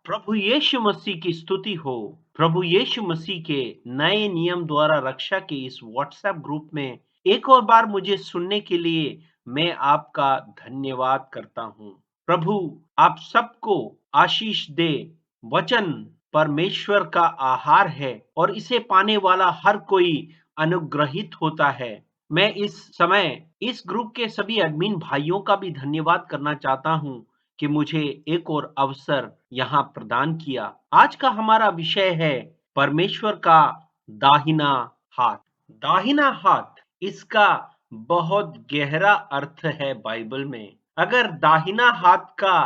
प्रभु यीशु मसीह की स्तुति हो। प्रभु यीशु मसीह के नए नियम द्वारा रक्षा के इस व्हाट्सएप ग्रुप में एक और बार मुझे सुनने के लिए मैं आपका धन्यवाद करता हूँ। प्रभु आप सबको आशीष दे। वचन परमेश्वर का आहार है और इसे पाने वाला हर कोई अनुग्रहित होता है। मैं इस समय इस ग्रुप के सभी एडमिन भाइयों का भी धन्यवाद करना चाहता हूँ कि मुझे एक और अवसर यहाँ प्रदान किया। आज का हमारा विषय है परमेश्वर का दाहिना हाथ। दाहिना हाथ, इसका बहुत गहरा अर्थ है बाइबल में। अगर दाहिना हाथ का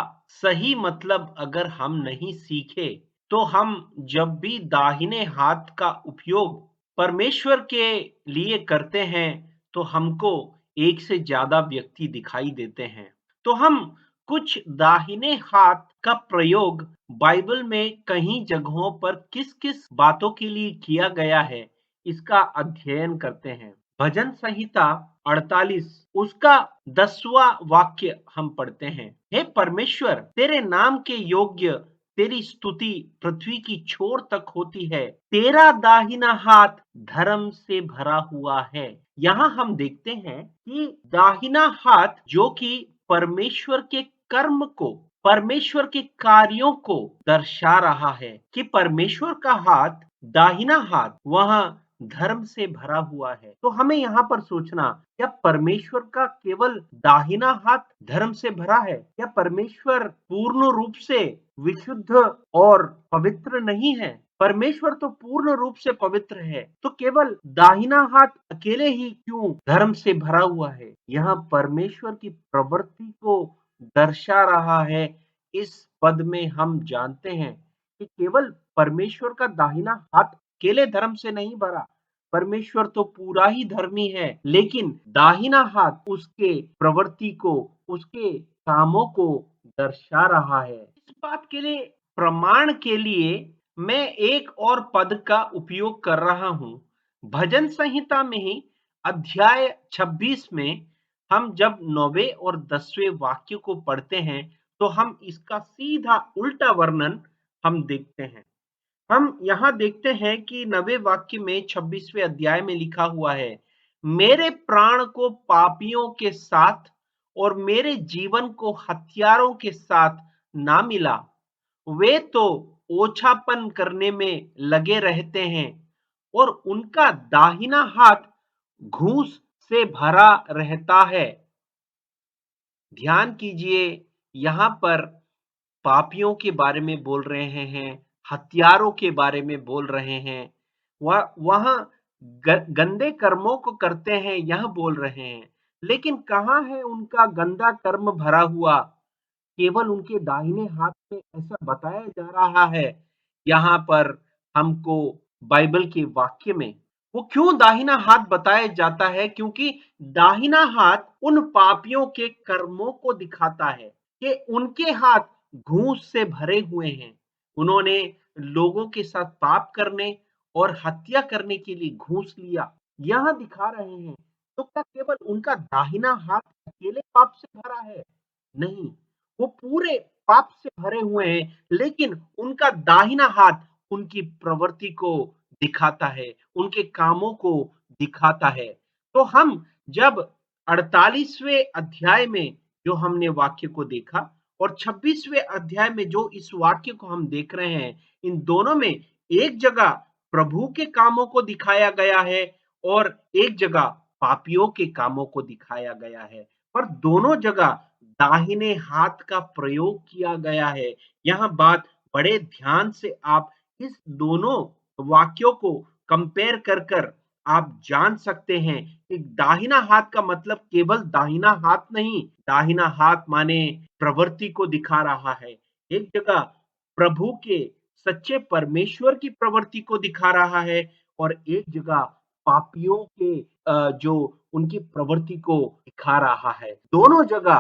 सही मतलब अगर हम नहीं सीखे तो हम जब भी दाहिने हाथ का उपयोग परमेश्वर के लिए करते हैं तो हमको एक से ज्यादा व्यक्ति दिखाई देते हैं। तो हम कुछ दाहिने हाथ का प्रयोग बाइबल में कई जगहों पर किस-किस बातों के लिए किया गया है, इसका अध्ययन करते हैं। भजन संहिता 48 उसका 10वां वाक्य हम पढ़ते हैं। हे परमेश्वर, तेरे नाम के योग्य तेरी स्तुति पृथ्वी की छोर तक होती है। तेरा दाहिना हाथ धर्म से भरा हुआ है। यहाँ हम देखते हैं कि दाहिना हाथ जो कि परमेश्वर के कर्म को, परमेश्वर के कार्यों को दर्शा रहा है कि परमेश्वर का हाथ, दाहिना हाथ वहां धर्म से भरा हुआ है। तो हमें यहाँ पर सोचना, क्या परमेश्वर का केवल दाहिना हाथ धर्म से भरा है? क्या परमेश्वर पूर्ण रूप से विशुद्ध और पवित्र नहीं है? परमेश्वर तो पूर्ण रूप से पवित्र है, तो केवल दाहिना हाथ अकेले ही क्यों धर्म से भरा हुआ है? यह परमेश्वर की प्रवृत्ति को दर्शा रहा है। इस पद में हम जानते हैं कि केवल परमेश्वर का दाहिना हाथ अकेले धर्म से नहीं भरा, परमेश्वर तो पूरा ही धर्मी है, लेकिन दाहिना हाथ उसके प्रवृत्ति को, उसके कामों को दर्शा रहा है। इस बात के लिए, प्रमाण के लिए मैं एक और पद का उपयोग कर रहा हूं। भजन संहिता में ही अध्याय 26 में हम जब 9वें और 10वें वाक्य को पढ़ते हैं तो हम इसका सीधा उल्टा वर्णन हम देखते हैं। हम यहाँ देखते हैं कि 9वें वाक्य में 26वें अध्याय में लिखा हुआ है, मेरे प्राण को पापियों के साथ और मेरे जीवन को हत्यारों के साथ ना मिला। वे तो ओछापन करने में लगे रहते हैं और उनका दाहिना हाथ घूस से भरा रहता है। ध्यान कीजिए, यहाँ पर पापियों के बारे में बोल रहे हैं, हत्यारों के बारे में बोल रहे हैं, वहां गंदे कर्मों को करते हैं यह बोल रहे हैं। लेकिन कहाँ है उनका गंदा कर्म भरा हुआ? केवल उनके दाहिने हाथ में ऐसा बताया जा रहा है। यहाँ पर हमको बाइबल के वाक्य में वो क्यों दाहिना हाथ बताया जाता है? क्योंकि दाहिना हाथ उन पापियों के कर्मों को दिखाता है कि उनके हाथ घूस से भरे हुए हैं। उन्होंने लोगों के साथ पाप करने और हत्या करने के लिए घूस लिया, यह दिखा रहे हैं। तो क्या केवल उनका दाहिना हाथ अकेले पाप से भरा है? नहीं, वो पूरे पाप से भरे हुए हैं, लेकिन उनका दाहिना हाथ उनकी प्रवृत्ति को दिखाता है, उनके कामों को दिखाता है। तो हम जब 48वें अध्याय में जो हमने वाक्य को देखा और 26वें अध्याय में जो इस वाक्य को हम देख रहे हैं, इन दोनों में एक जगह प्रभु के कामों को दिखाया गया है और एक जगह पापियों के कामों को दिखाया गया है, पर दोनों जगह दाहिने हाथ का प्रयोग किया गया है। यह बात बड़े ध्यान से आप इस दोनों वाक्यों को कंपेयर कर कर आप जान सकते हैं कि दाहिना हाथ का मतलब केवल दाहिना हाथ नहीं, दाहिना हाथ माने प्रवृत्ति को दिखा रहा है। एक जगह प्रभु के, सच्चे परमेश्वर की प्रवृत्ति को दिखा रहा है और एक जगह पापियों के जो उनकी प्रवृत्ति को दिखा रहा है। दोनों जगह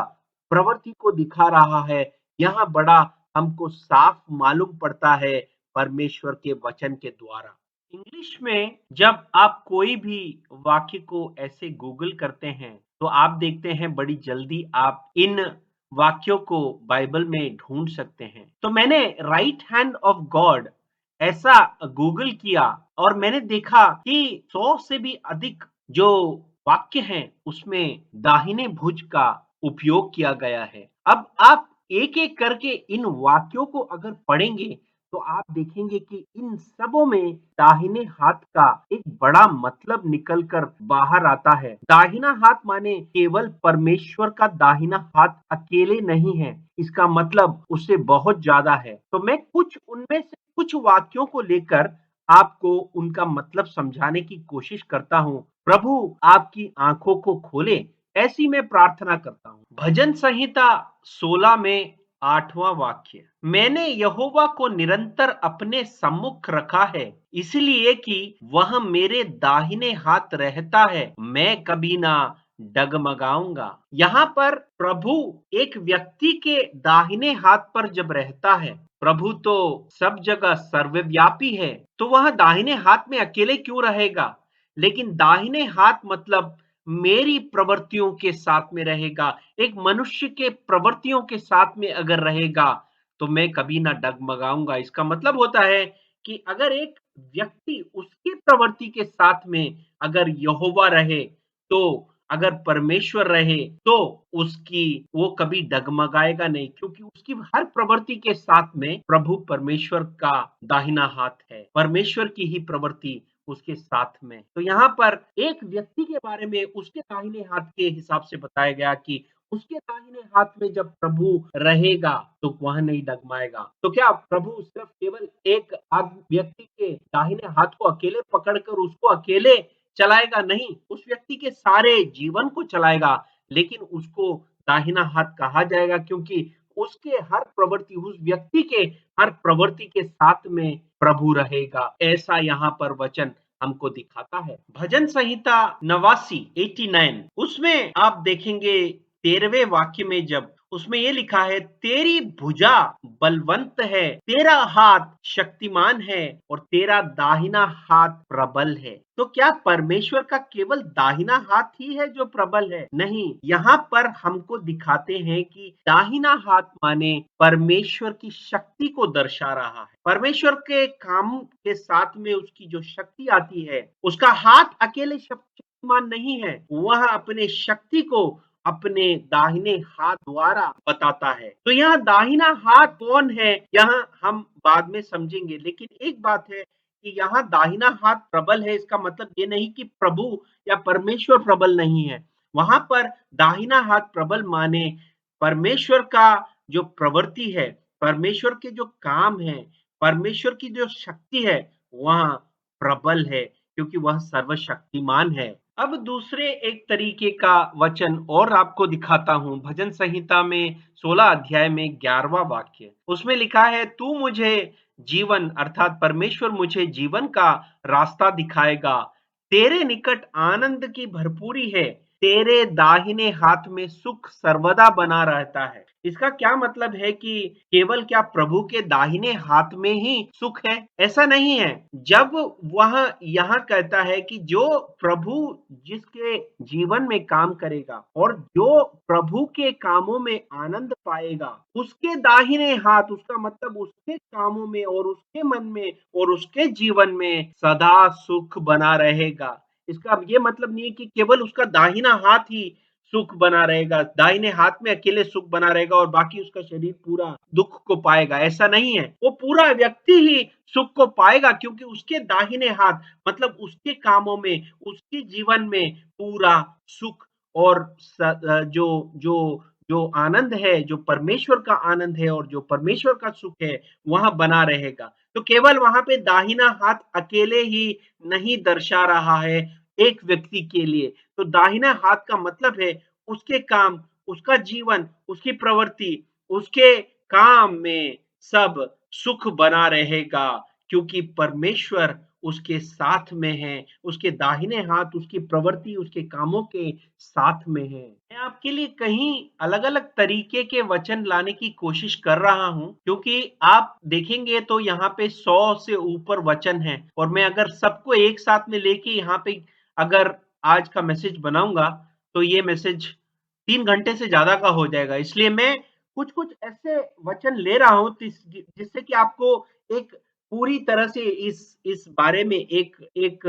प्रवृत्ति को दिखा रहा है। यहाँ बड़ा हमको साफ मालूम पड़ता है परमेश्वर के वचन के द्वारा। इंग्लिश में जब आप कोई भी वाक्य को ऐसे गूगल करते हैं तो आप देखते हैं बड़ी जल्दी आप इन वाक्यों को बाइबल में ढूंढ सकते हैं। तो मैंने राइट हैंड ऑफ गॉड ऐसा गूगल किया और मैंने देखा कि 100 से भी अधिक जो वाक्य हैं उसमें दाहिने भुज का उपयोग किया गया है। अब आप एक-एक करके इन वाक्यों को अगर पढ़ेंगे तो आप देखेंगे कि इन सबों में दाहिने हाथ का एक बड़ा मतलब निकल कर बाहर आता है। दाहिना हाथ माने केवल परमेश्वर का दाहिना हाथ अकेले नहीं है, इसका मतलब उससे बहुत ज्यादा है। तो मैं कुछ उनमें से कुछ वाक्यों को लेकर आपको उनका मतलब समझाने की कोशिश करता हूँ। प्रभु आपकी आंखों को खोले, ऐसी मैं प्रार्थना करता हूँ। भजन संहिता 16 में 8वां वाक्य, मैंने यहोवा को निरंतर अपने सम्मुख रखा है, इसलिए कि वह मेरे दाहिने हाथ रहता है, मैं कभी ना डगमगाऊंगा। यहाँ पर प्रभु एक व्यक्ति के दाहिने हाथ पर जब रहता है, प्रभु तो सब जगह सर्वव्यापी है, तो वह दाहिने हाथ में अकेले क्यों रहेगा? लेकिन दाहिने हाथ मतलब मेरी प्रवृत्तियों के साथ में रहेगा। एक मनुष्य के प्रवृत्तियों के साथ में अगर रहेगा तो मैं कभी ना डगमगाऊंगा। इसका मतलब होता है कि अगर एक व्यक्ति उसकी प्रवृत्ति के साथ में अगर यहोवा रहे, तो अगर परमेश्वर रहे तो उसकी वो कभी डगमगाएगा नहीं, क्योंकि उसकी हर प्रवृत्ति के साथ में प्रभु परमेश्वर का दाहिना हाथ है, परमेश्वर की ही प्रवृत्ति उसके साथ में। तो यहाँ पर एक व्यक्ति के बारे में उसके दाहिने हाथ के हिसाब से बताया गया कि उसके दाहिने हाथ में जब प्रभु रहेगा तो वह नहीं डगमाएगा। तो क्या प्रभु सिर्फ केवल एक व्यक्ति के दाहिने हाथ को अकेले पकड़कर उसको अकेले चलाएगा? नहीं, उस व्यक्ति के सारे जीवन को चलाएगा, लेकिन उसको दाहिना हाथ कहा जाएगा क्योंकि उसके हर प्रवृत्ति, उस व्यक्ति के हर प्रवृत्ति के साथ में प्रभु रहेगा। ऐसा यहाँ पर वचन हमको दिखाता है। भजन संहिता 89 उसमें आप देखेंगे 13वें वाक्य में जब उसमें ये लिखा है, तेरी भुजा बलवंत है, तेरा हाथ शक्तिमान है और तेरा दाहिना हाथ प्रबल है। तो क्या परमेश्वर का केवल दाहिना हाथ ही है जो प्रबल है? नहीं, यहाँ पर हमको दिखाते हैं कि दाहिना हाथ माने परमेश्वर की शक्ति को दर्शा रहा है। परमेश्वर के काम के साथ में उसकी जो शक्ति आती है, उसका हाथ अकेले शक्तिमान नहीं है, वह अपने शक्ति को अपने दाहिने हाथ द्वारा बताता है। तो यहाँ दाहिना हाथ कौन है, यहाँ हम बाद में समझेंगे, लेकिन एक बात है कि यहाँ दाहिना हाथ प्रबल है, इसका मतलब ये नहीं कि प्रभु या परमेश्वर प्रबल नहीं है। वहां पर दाहिना हाथ प्रबल माने परमेश्वर का जो प्रवृत्ति है, परमेश्वर के जो काम है, परमेश्वर की जो शक्ति है, वह प्रबल है क्योंकि वह सर्वशक्तिमान है। अब दूसरे एक तरीके का वचन और आपको दिखाता हूँ। भजन संहिता में 16 अध्याय में 11वां वाक्य, उसमें लिखा है, तू मुझे जीवन अर्थात परमेश्वर मुझे जीवन का रास्ता दिखाएगा, तेरे निकट आनंद की भरपूरी है, तेरे दाहिने हाथ में सुख सर्वदा बना रहता है। इसका क्या मतलब है कि केवल क्या प्रभु के दाहिने हाथ में ही सुख है? ऐसा नहीं है। जब वह यहाँ कहता है कि जो प्रभु जिसके जीवन में काम करेगा और जो प्रभु के कामों में आनंद पाएगा, उसके दाहिने हाथ, उसका मतलब उसके कामों में और उसके मन में और उसके जीवन में सदा सुख बना रहेगा। इसका अब ये मतलब नहीं है कि केवल उसका दाहिना हाथ ही सुख बना रहेगा, दाहिने हाथ में अकेले सुख बना रहेगा और बाकी उसका शरीर पूरा दुख को पाएगा। ऐसा नहीं है, वो पूरा व्यक्ति ही सुख को पाएगा क्योंकि उसके दाहिने हाथ मतलब उसके कामों में, उसके जीवन में पूरा सुख और जो जो जो आनंद है, जो परमेश्वर का आनंद है और जो परमेश्वर का सुख है, वह बना रहेगा। तो केवल वहां पे दाहिना हाथ अकेले ही नहीं दर्शा रहा है एक व्यक्ति के लिए। तो दाहिना हाथ का मतलब है उसके काम, उसका जीवन, उसकी प्रवृत्ति, उसके काम में सब सुख बना रहेगा क्योंकि परमेश्वर उसके साथ में है, उसके दाहिने हाथ उसकी प्रवृत्ति, उसके कामों के साथ में है। मैं आपके लिए कहीं अलग-अलग तरीके के वचन लाने की कोशिश कर रहा हूं क्योंकि आप देखेंगे तो यहाँ पे 100 से ऊपर वचन हैं और मैं अगर सबको एक साथ में लेके यहाँ पे अगर आज का मैसेज बनाऊंगा तो ये मैसेज 3 घंटे से ज्यादा का हो जाएगा। इसलिए मैं कुछ-कुछ ऐसे वचन ले रहा हूँ जिससे कि आपको एक पूरी तरह से इस बारे में एक एक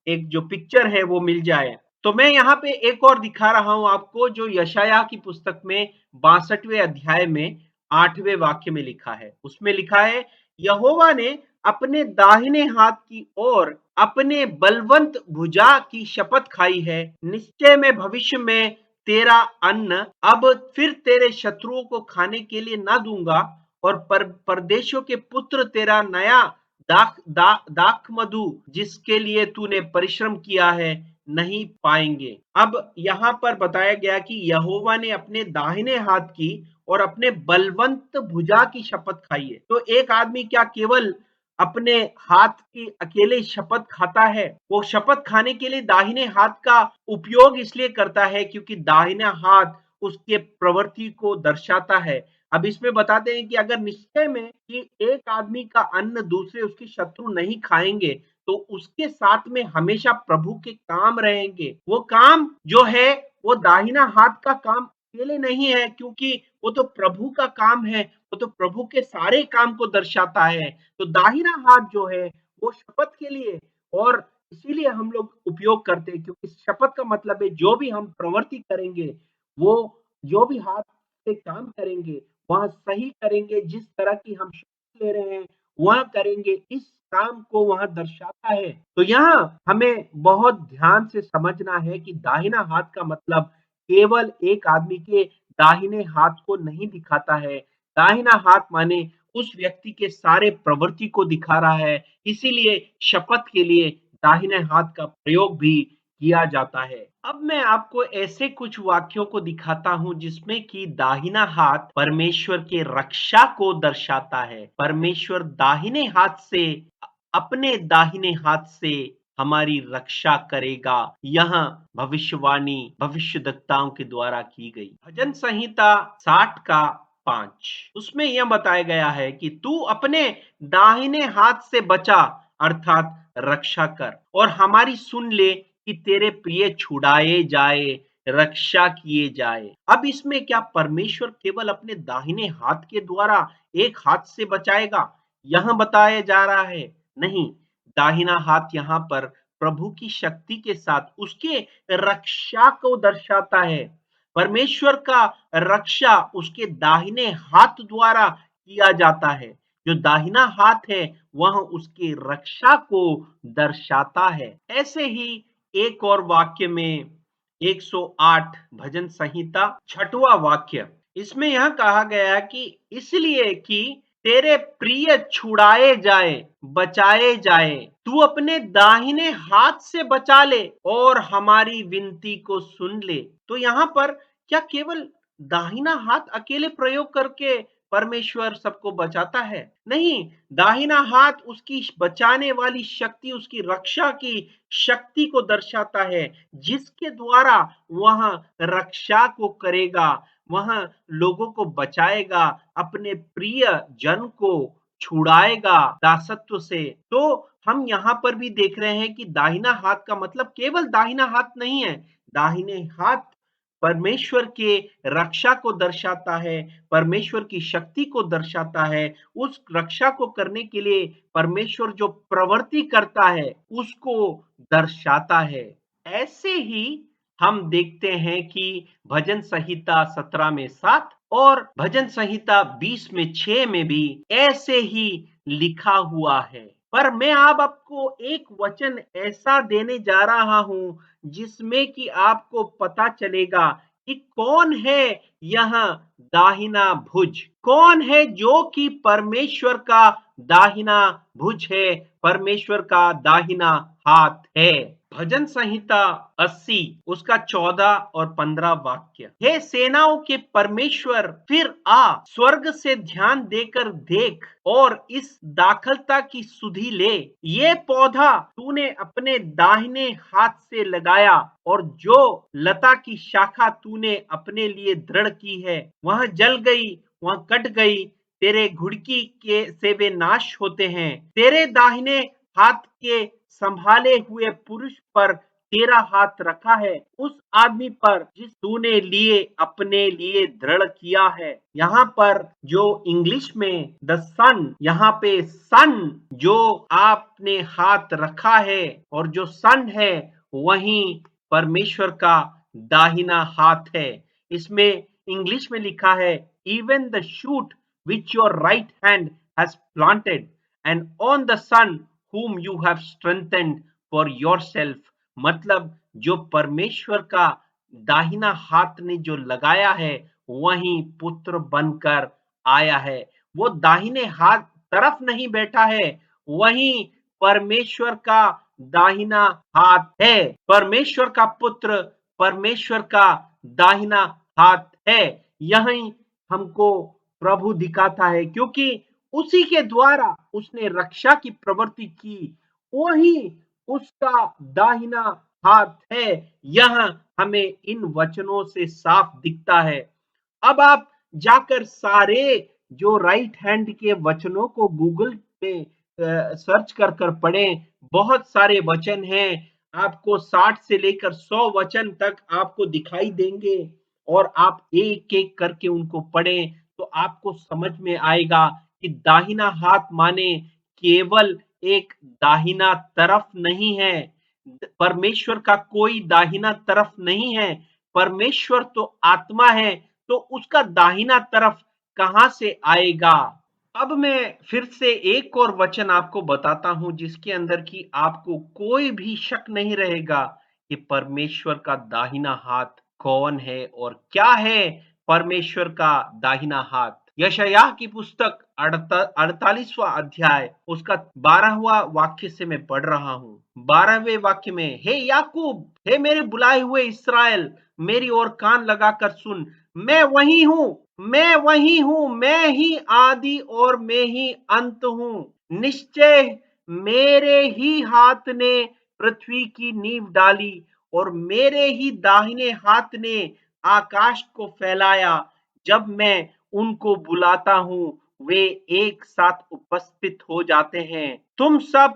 एक जो पिक्चर है वो मिल जाए। तो मैं यहाँ पे एक और दिखा रहा हूँ आपको जो यशायाह की पुस्तक में 62वें अध्याय में 8वें वाक्य में लिखा है। उसमें लिखा है, यहोवा ने अपने दाहिने हाथ की ओर अपने बलवंत भुजा की शपथ खाई है, निश्चय में भविष्य में तेरा अन्न अब फिर तेरे शत्रुओं को खाने के लिए ना दूंगा, और परदेशियों के पुत्र तेरा नया दाख मधु जिसके लिए तूने परिश्रम किया है नहीं पाएंगे। अब यहाँ पर बताया गया कि यहोवा ने अपने दाहिने हाथ की और अपने बलवंत भुजा की शपथ खाई है। तो एक आदमी क्या केवल अपने हाथ की अकेले शपथ खाता है? वो शपथ खाने के लिए दाहिने हाथ का उपयोग इसलिए करता है क्योंकि दाहिना हाथ उसके प्रवृत्ति को दर्शाता है। अब इसमें बताते हैं कि अगर निश्चय में कि एक आदमी का अन्न दूसरे उसके शत्रु नहीं खाएंगे, तो उसके साथ में हमेशा प्रभु के काम रहेंगे। वो काम जो है वो दाहिना हाथ का काम अकेले नहीं है, क्योंकि वो तो प्रभु का काम है, वो तो प्रभु के सारे काम को दर्शाता है। तो दाहिना हाथ जो है वो शपथ के लिए, और इसीलिए हम लोग उपयोग करते हैं, क्योंकि शपथ का मतलब है जो भी हम प्रवृत्ति करेंगे, वो जो भी हाथ से काम करेंगे वह सही करेंगे, जिस तरह की हम शपथ ले रहे हैं वह करेंगे, इस काम को वह दर्शाता है। तो यहाँ हमें बहुत ध्यान से समझना है कि दाहिना हाथ का मतलब केवल एक आदमी के दाहिने हाथ को नहीं दिखाता है। दाहिना हाथ माने उस व्यक्ति के सारे प्रवृत्ति को दिखा रहा है। इसीलिए शपथ के लिए दाहिने हाथ का प्रयोग भी किया जाता है। अब मैं आपको ऐसे कुछ वाक्यों को दिखाता हूं जिसमें कि दाहिना हाथ परमेश्वर के रक्षा को दर्शाता है। परमेश्वर दाहिने हाथ से, अपने दाहिने हाथ से हमारी रक्षा करेगा। यहाँ भविष्यवाणी भविष्यद्वक्ताओं के द्वारा की गई। भजन संहिता 60 का 5 उसमें यह बताया गया है कि तू अपने दाहिने हाथ से बचा, अर्थात रक्षा कर, और हमारी सुन ले कि तेरे प्रिय छुड़ाए जाए, रक्षा किए जाए। अब इसमें क्या परमेश्वर केवल अपने दाहिने हाथ के द्वारा एक हाथ से बचाएगा, यहां बताया जा रहा है? नहीं, दाहिना हाथ यहाँ पर प्रभु की शक्ति के साथ उसके रक्षा को दर्शाता है। परमेश्वर का रक्षा उसके दाहिने हाथ द्वारा किया जाता है। जो दाहिना हाथ है वह उसकी रक्षा को दर्शाता है। ऐसे ही एक और वाक्य में 108 भजन संहिता 6वां वाक्य, इसमें यह कहा गया कि इसलिए कि तेरे प्रिय छुड़ाए जाए, बचाए जाए, तू अपने दाहिने हाथ से बचा ले और हमारी विनती को सुन ले। तो यहाँ पर क्या केवल दाहिना हाथ अकेले प्रयोग करके परमेश्वर सबको बचाता है? नहीं, दाहिना हाथ उसकी बचाने वाली शक्ति, उसकी रक्षा की शक्ति को दर्शाता है, जिसके द्वारा वह रक्षा को करेगा, वह लोगों को बचाएगा, अपने प्रिय जन को छुड़ाएगा दासत्व से। तो हम यहाँ पर भी देख रहे हैं कि दाहिना हाथ का मतलब केवल दाहिना हाथ नहीं है। दाहिने हाथ परमेश्वर के रक्षा को दर्शाता है, परमेश्वर की शक्ति को दर्शाता है। उस रक्षा को करने के लिए परमेश्वर जो प्रवृत्ति करता है उसको दर्शाता है। ऐसे ही हम देखते हैं कि भजन संहिता 17 में 7 और भजन संहिता 20 में 6 में भी ऐसे ही लिखा हुआ है। पर मैं अब आपको एक वचन ऐसा देने जा रहा हूं जिसमें कि आपको पता चलेगा कि कौन है यह दाहिना भुज, कौन है जो कि परमेश्वर का दाहिना भुज है, परमेश्वर का दाहिना हाथ है। भजन संहिता 80 उसका 14 और 15 वाक्य, हे सेनाओं के परमेश्वर फिर आ, स्वर्ग से ध्यान देकर देख और इस दाखलता की सुधि ले। ये पौधा तूने अपने दाहिने हाथ से लगाया और जो लता की शाखा तूने अपने लिए दृढ़ की है, वह जल गई, वह कट गई, तेरे घुड़की के से वे नाश होते हैं। तेरे दाहिने हाथ के संभाले हुए पुरुष पर तेरा हाथ रखा है उस आदमी पर जिस तूने लिए अपने लिए दृढ़ किया है। यहाँ पर जो इंग्लिश में द सन, यहाँ पे सन जो आपने हाथ रखा है और जो सन है वही परमेश्वर का दाहिना हाथ है। इसमें इंग्लिश में लिखा है even the shoot which your right hand has planted and on the son whom you have strengthened for yourself। मतलब जो परमेश्वर का दाहिना हाथ ने जो लगाया है वही पुत्र बनकर आया है। वो दाहिने हाथ तरफ नहीं बैठा है, वही परमेश्वर का दाहिना हाथ है। परमेश्वर का पुत्र परमेश्वर का दाहिना हाथ है। यही हमको प्रभु दिखाता है क्योंकि उसी के द्वारा उसने रक्षा की प्रवृत्ति की, वही उसका दाहिना हाथ है। यह हमें इन वचनों से साफ दिखता है। अब आप जाकर सारे जो राइट हैंड के वचनों को गूगल पे सर्च कर कर पढ़ें। बहुत सारे वचन हैं, आपको 60 से लेकर 100 वचन तक आपको दिखाई देंगे और आप एक एक करके उनको पढ़ें तो आपको समझ में आएगा कि दाहिना हाथ माने केवल एक दाहिना तरफ नहीं है। परमेश्वर का कोई दाहिना तरफ नहीं है। परमेश्वर तो आत्मा है, तो उसका दाहिना तरफ कहां से आएगा। अब मैं फिर से एक और वचन आपको बताता हूं जिसके अंदर की आपको कोई भी शक नहीं रहेगा कि परमेश्वर का दाहिना हाथ कौन है और क्या है। परमेश्वर का दाहिना हाथ यशायाह की पुस्तक 48वां अध्याय उसका 12वां वाक्य से मैं पढ़ रहा हूं। 12वें वाक्य में, हे याकूब, हे मेरे बुलाए हुए इस्राएल, मेरी ओर कान लगाकर सुन। मैं वही हूं, मैं वही हूं, मैं ही आदि और मैं ही अंत हूं। निश्चय मेरे ही हाथ ने पृथ्वी की नींव डाली और मेरे ही दाहिने हाथ ने आकाश को फैलाया। जब मैं उनको बुलाता हूं वे एक साथ उपस्थित हो जाते हैं। तुम सब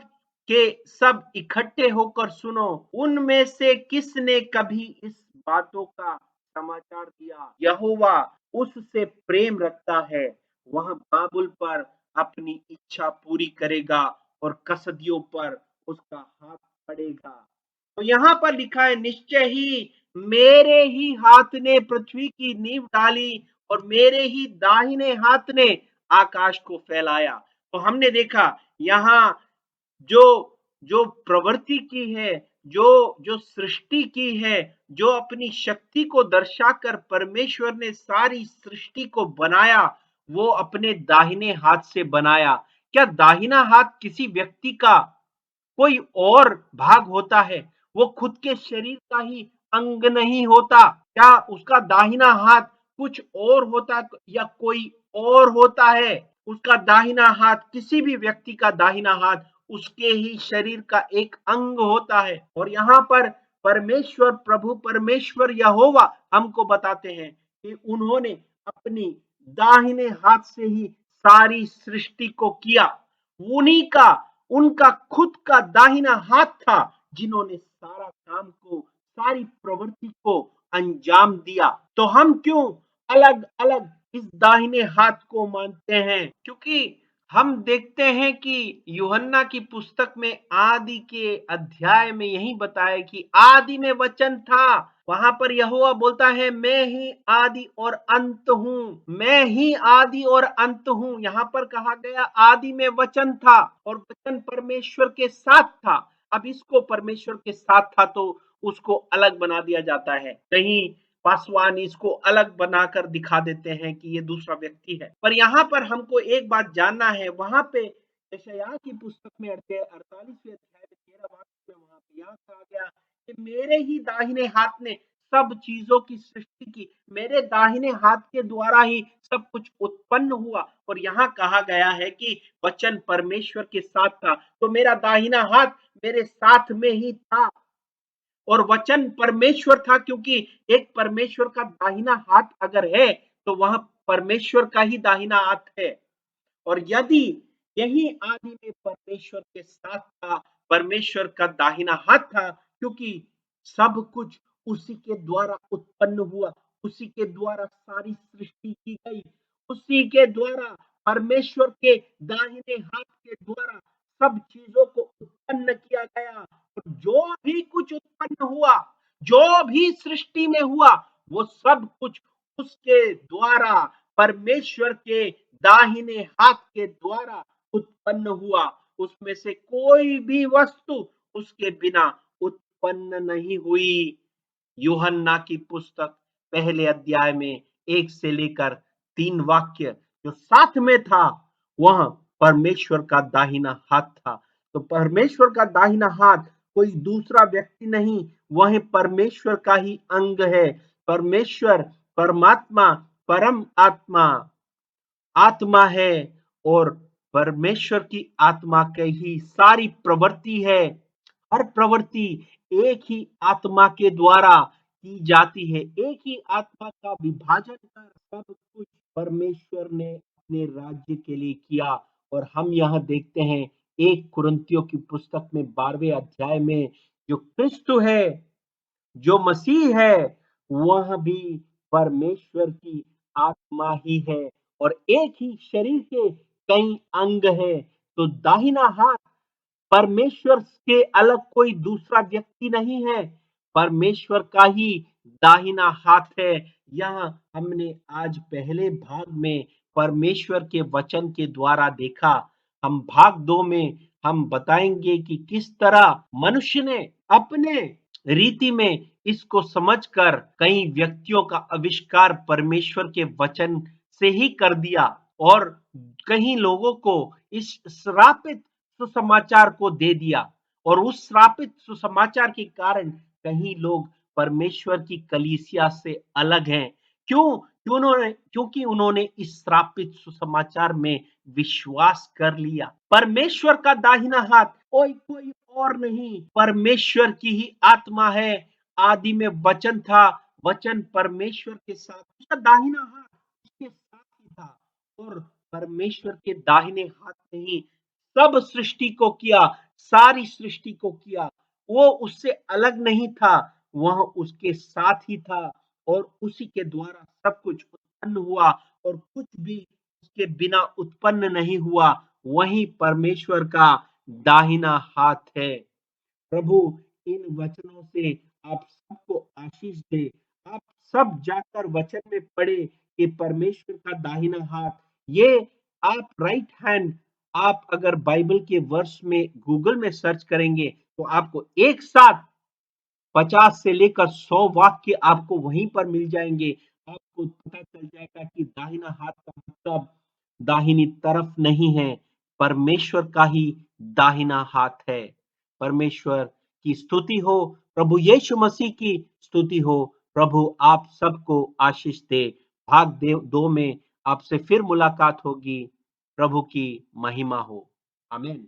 के सब इकट्ठे होकर सुनो, उनमें से किसने कभी इस बातों का समाचार दिया। यहोवा उससे प्रेम रखता है, वह बाबुल पर अपनी इच्छा पूरी करेगा और कसदियों पर उसका हाथ पड़ेगा। तो यहाँ पर लिखा है निश्चय ही मेरे ही हाथ ने पृथ्वी की नींव डाली और मेरे ही दाहिने हाथ ने आकाश को फैलाया। तो हमने देखा यहाँ जो जो प्रवृत्ति की है, जो जो सृष्टि की है, जो अपनी शक्ति को दर्शाकर परमेश्वर ने सारी सृष्टि को बनाया, वो अपने दाहिने हाथ से बनाया। क्या दाहिना हाथ किसी व्यक्ति का कोई और भाग होता है? वो खुद के शरीर का ही अंग नहीं होता। क्या उसका दाहिना हाथ कुछ और होता या कोई और होता है? उसका दाहिना हाथ, किसी भी व्यक्ति का दाहिना हाथ उसके ही शरीर का एक अंग होता है। और यहाँ पर परमेश्वर, प्रभु परमेश्वर यहोवा हमको बताते हैं कि उन्होंने अपनी दाहिने हाथ से ही सारी सृष्टि को किया। उन्हीं का, उनका खुद का दाहिना हाथ था जिन्होंने सारा काम को, सारी प्रवृत्ति को अंजाम दिया। तो हम क्यों अलग अलग इस दाहिने हाथ को मानते हैं? क्योंकि हम देखते हैं कि यूहन्ना की पुस्तक में आदि के अध्याय में यही बताया कि आदि में वचन था। वहां पर यहोवा बोलता है मैं ही आदि और अंत हूं, मैं ही आदि और अंत हूं। यहाँ पर कहा गया आदि में वचन था और वचन परमेश्वर के साथ था। अब इसको परमेश्वर के साथ था तो उसको अलग बना दिया जाता है। कहीं पासवान इसको अलग बनाकर दिखा देते हैं कि ये दूसरा व्यक्ति है। पर यहाँ पर हमको एक बात जानना है, वहां पे यशायाह की पुस्तक में 48वें अध्याय में 13 वाक्य में वहां पे यहाँ कहा गया कि मेरे ही दाहिने हाथ ने सब चीजों की सृष्टि की, मेरे दाहिने हाथ के द्वारा ही सब कुछ उत्पन्न हुआ। और यहाँ कहा गया है कि वचन परमेश्वर के साथ था, तो मेरा दाहिना हाथ मेरे साथ में ही था और वचन परमेश्वर था, क्योंकि एक परमेश्वर का दाहिना हाथ अगर है तो वह परमेश्वर का ही दाहिना हाथ है। और यदि यही आदि में परमेश्वर के साथ था, परमेश्वर का दाहिना हाथ था, क्योंकि सब कुछ उसी के द्वारा उत्पन्न हुआ, उसी के द्वारा सारी सृष्टि की गई, उसी के द्वारा परमेश्वर के दाहिने हाथ के द्वारा सब चीजों को उत्पन्न किया गया। और जो भी कुछ उत्पन्न हुआ, जो भी सृष्टि में हुआ, वो सब कुछ उसके द्वारा, परमेश्वर के दाहिने हाथ के द्वारा उत्पन्न हुआ। उसमें से कोई भी वस्तु उसके बिना उत्पन्न नहीं हुई। यूहन्ना की पुस्तक पहले अध्याय में 1 से लेकर 3 वाक्य जो साथ में था, वह परमेश्वर का दाहिना हाथ था। तो परमेश्वर का दाहिना हाथ कोई दूसरा व्यक्ति नहीं, वह परमेश्वर का ही अंग है। परमेश्वर, परमात्मा, परम आत्मा आत्मा है, और परमेश्वर की आत्मा की ही सारी प्रवृत्ति है। हर प्रवृत्ति एक ही आत्मा के द्वारा की जाती है। एक ही आत्मा का विभाजन कर सब कुछ परमेश्वर ने अपने राज्य के लिए किया। और हम यहाँ देखते हैं 1 कुरिन्थियों की पुस्तक में 12वें अध्याय में, जो क्रिस्तु है, जो मसीह है, वह भी परमेश्वर की आत्मा ही है। और एक ही शरीर के कई अंग है। तो दाहिना हाथ परमेश्वर के अलग कोई दूसरा व्यक्ति नहीं है, परमेश्वर का ही दाहिना हाथ है। यह हमने आज पहले भाग में परमेश्वर के वचन के द्वारा देखा। हम भाग 2 में हम बताएंगे कि किस तरह मनुष्य ने अपने रीति में इसको समझकर कई व्यक्तियों का आविष्कार परमेश्वर के वचन से ही कर दिया, और कई लोगों को इस श्रापित सुसमाचार को दे दिया। और उस श्रापित सुसमाचार के कारण कई लोग परमेश्वर की कलीसिया से अलग हैं। क्यों? क्योंकि उन्होंने इस श्रापित सुसमाचार में विश्वास कर लिया। परमेश्वर का दाहिना हाथ कोई और नहीं, परमेश्वर की ही आत्मा है। आदि में वचन था, वचन परमेश्वर के साथ, उसका दाहिना हाथ उसके साथ ही था। और परमेश्वर के दाहिने हाथ ने ही सब सृष्टि को किया, सारी सृष्टि को किया। वो उससे अलग नहीं था, वह उसके साथ ही था। और उसी के द्वारा सब कुछ उत्पन्न हुआ, और कुछ भी उसके बिना उत्पन्न नहीं हुआ। वही परमेश्वर का दाहिना हाथ है। प्रभु इन वचनों से आप सबको आशीष दे। आप सब जाकर वचन में पढ़े कि परमेश्वर का दाहिना हाथ, ये आप राइट हैंड, आप अगर बाइबल के वर्ष में गूगल में सर्च करेंगे तो आपको एक साथ 50 से लेकर 100 वाक्य आपको वहीं पर मिल जाएंगे। आपको पता चल जाएगा कि दाहिना हाथ का मतलब दाहिनी तरफ नहीं है, परमेश्वर का ही दाहिना हाथ है। परमेश्वर की स्तुति हो, प्रभु यीशु मसीह की स्तुति हो। प्रभु आप सबको आशीष दे। भाग 2 में आपसे फिर मुलाकात होगी। प्रभु की महिमा हो। आमीन।